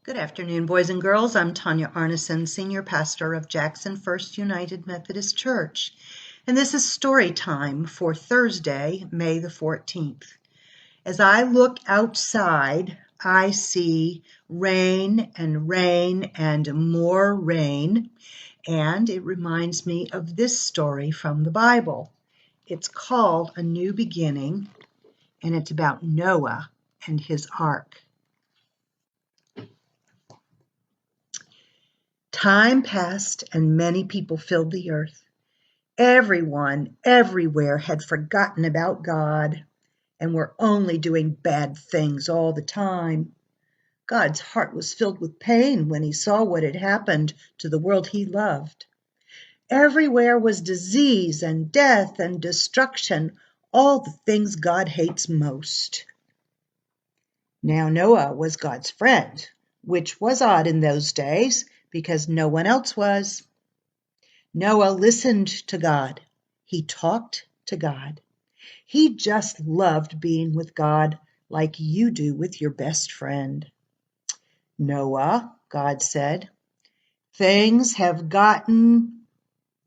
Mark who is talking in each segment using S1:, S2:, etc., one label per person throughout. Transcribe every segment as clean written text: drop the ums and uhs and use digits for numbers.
S1: Good afternoon, boys and girls. I'm Tonya Arnesen, Senior Pastor of Jackson First United Methodist Church, and this is story time for Thursday, May the 14th. As I look outside, I see rain and more rain, and it reminds me of this story from the Bible. It's called A New Beginning, and it's about Noah and his ark. Time passed and many people filled the earth. Everyone, everywhere had forgotten about God and were only doing bad things all the time. God's heart was filled with pain when he saw what had happened to the world he loved. Everywhere was disease and death and destruction, all the things God hates most. Now Noah was God's friend, which was odd in those days because no one else was. Noah listened to God. He talked to God. He just loved being with God like you do with your best friend. Noah, God said, things have gotten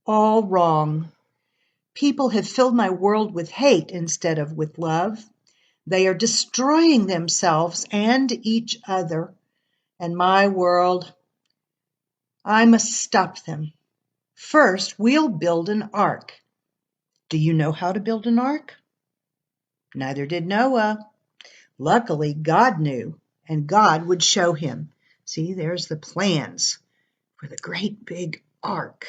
S1: all wrong. People have filled my world with hate instead of with love. They are destroying themselves and each other. And my world, I must stop them. First, we'll build an ark. Do you know how to build an ark? Neither did Noah. Luckily, God knew, and God would show him. See, there's the plans for the great big ark.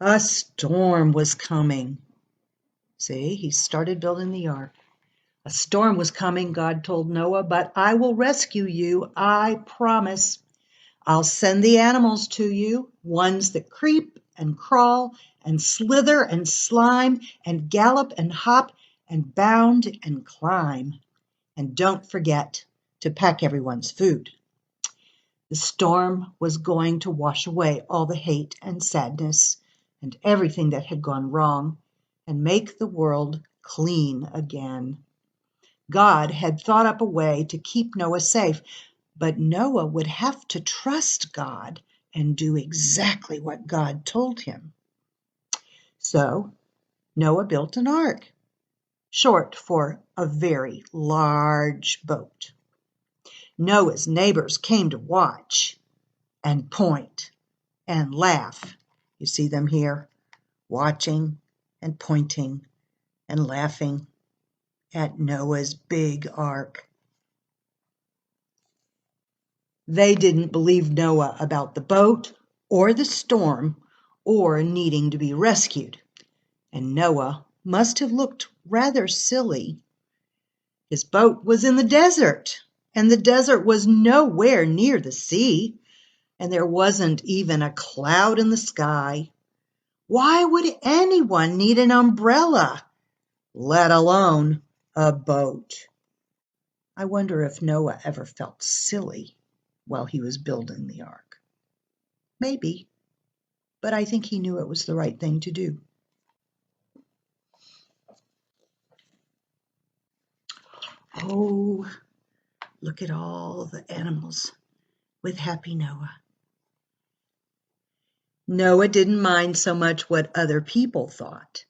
S1: A storm was coming. See, he started building the ark. A storm was coming, God told Noah, but I will rescue you, I promise. I'll send the animals to you, ones that creep and crawl and slither and slime and gallop and hop and bound and climb. And don't forget to pack everyone's food. The storm was going to wash away all the hate and sadness and everything that had gone wrong and make the world clean again. God had thought up a way to keep Noah safe, but Noah would have to trust God and do exactly what God told him. So Noah built an ark, short for a very large boat. Noah's neighbors came to watch and point and laugh. You see them here, watching and pointing and laughing at Noah's big ark. They didn't believe Noah about the boat or the storm or needing to be rescued, and Noah must have looked rather silly. His boat was in the desert, and the desert was nowhere near the sea, and there wasn't even a cloud in the sky. Why would anyone need an umbrella, let alone a boat? I wonder if Noah ever felt silly while he was building the ark. Maybe, but I think he knew it was the right thing to do. Oh, look at all the animals with happy Noah. Noah didn't mind so much what other people thought.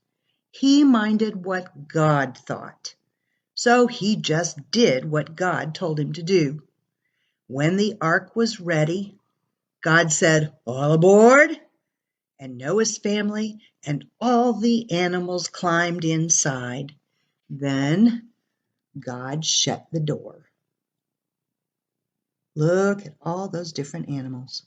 S1: He minded what God thought. So he just did what God told him to do. When the ark was ready, God said, "All aboard!" And Noah's family and all the animals climbed inside. Then God shut the door. Look at all those different animals.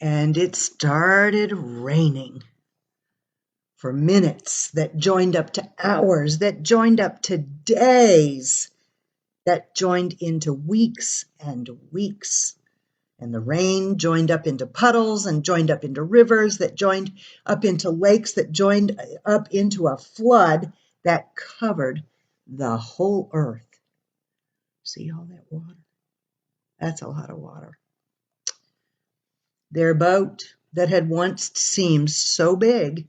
S1: And it started raining for minutes that joined up to hours, that joined up to days, that joined into weeks and weeks. And the rain joined up into puddles and joined up into rivers that joined up into lakes that joined up into a flood that covered the whole earth. See all that water? That's a lot of water. Their boat that had once seemed so big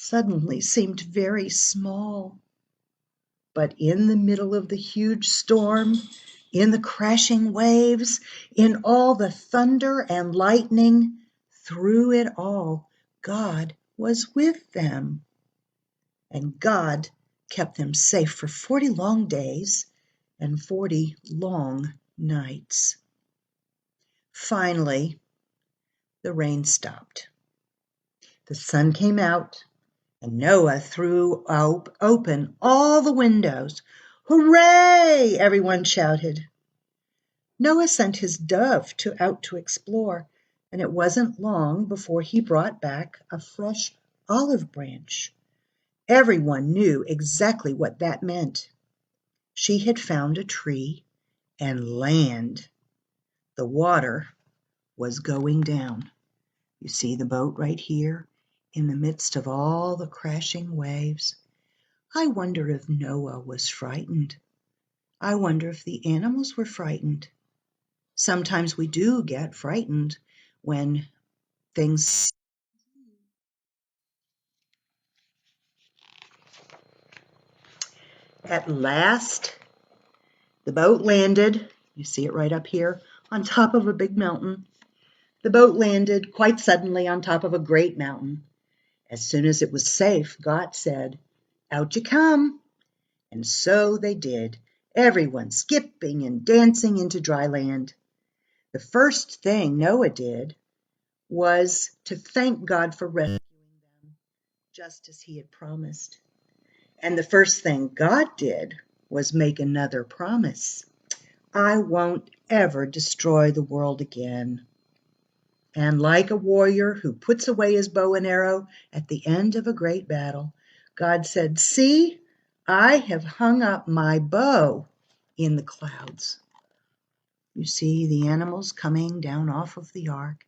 S1: suddenly seemed very small. But in the middle of the huge storm, in the crashing waves, in all the thunder and lightning, through it all, God was with them. And God kept them safe for 40 long days and 40 long nights. Finally, the rain stopped. The sun came out, and Noah threw open all the windows. Hooray! Everyone shouted. Noah sent his dove out to explore, and it wasn't long before he brought back a fresh olive branch. Everyone knew exactly what that meant. She had found a tree and land. The water was going down. You see the boat right here in the midst of all the crashing waves. I wonder if Noah was frightened. I wonder if the animals were frightened. Sometimes we do get frightened when things. At last, the boat landed. You see it right up here on top of a big mountain. The boat landed quite suddenly on top of a great mountain. As soon as it was safe, God said, "Out you come." And so they did, everyone skipping and dancing into dry land. The first thing Noah did was to thank God for rescuing them, just as he had promised. And the first thing God did was make another promise. I won't ever destroy the world again. And like a warrior who puts away his bow and arrow at the end of a great battle, God said, "See, I have hung up my bow in the clouds." You see the animals coming down off of the ark,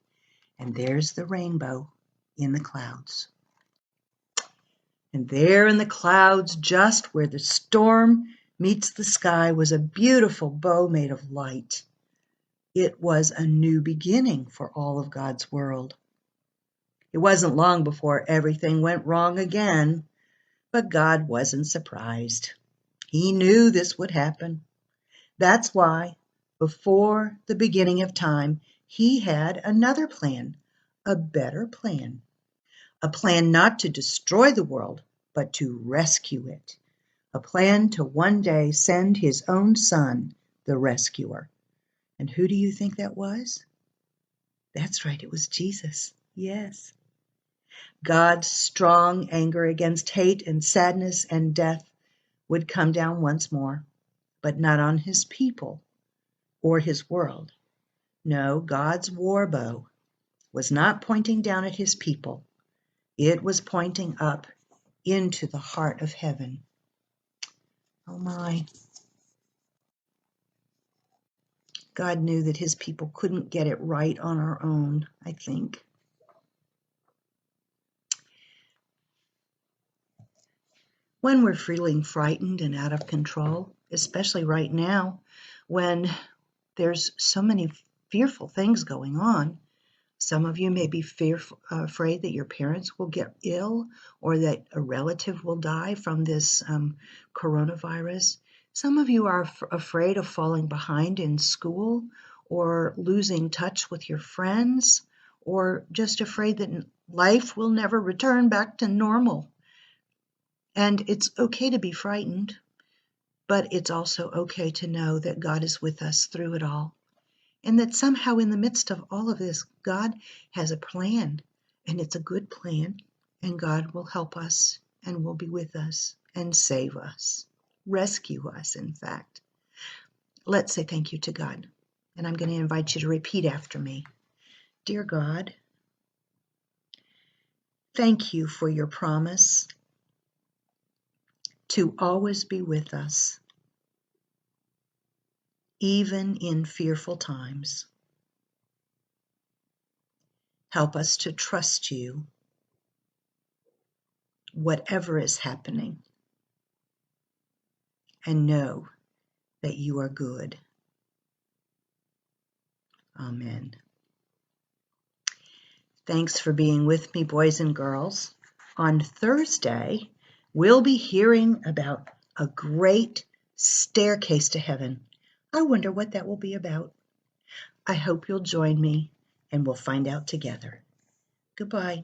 S1: and there's the rainbow in the clouds. And there in the clouds, just where the storm meets the sky, was a beautiful bow made of light. It was a new beginning for all of God's world. It wasn't long before everything went wrong again, but God wasn't surprised. He knew this would happen. That's why, before the beginning of time, he had another plan, a better plan. A plan not to destroy the world, but to rescue it. A plan to one day send his own son, the rescuer. And who do you think that was? That's right, it was Jesus. Yes. God's strong anger against hate and sadness and death would come down once more, but not on his people or his world. No, God's war bow was not pointing down at his people. It was pointing up into the heart of heaven. Oh my. God knew that his people couldn't get it right on our own, I think. When we're feeling frightened and out of control, especially right now, when there's so many fearful things going on. Some of you may be afraid that your parents will get ill or that a relative will die from this coronavirus. Some of you are afraid of falling behind in school or losing touch with your friends or just afraid that life will never return back to normal. And it's okay to be frightened, but it's also okay to know that God is with us through it all. And that somehow in the midst of all of this, God has a plan, and it's a good plan, and God will help us and will be with us and save us, rescue us, in fact. Let's say thank you to God. And I'm going to invite you to repeat after me. Dear God, thank you for your promise to always be with us, even in fearful times. Help us to trust you, whatever is happening, and know that you are good. Amen. Thanks for being with me, boys and girls. On Thursday, we'll be hearing about a great staircase to heaven. I wonder what that will be about. I hope you'll join me and we'll find out together. Goodbye.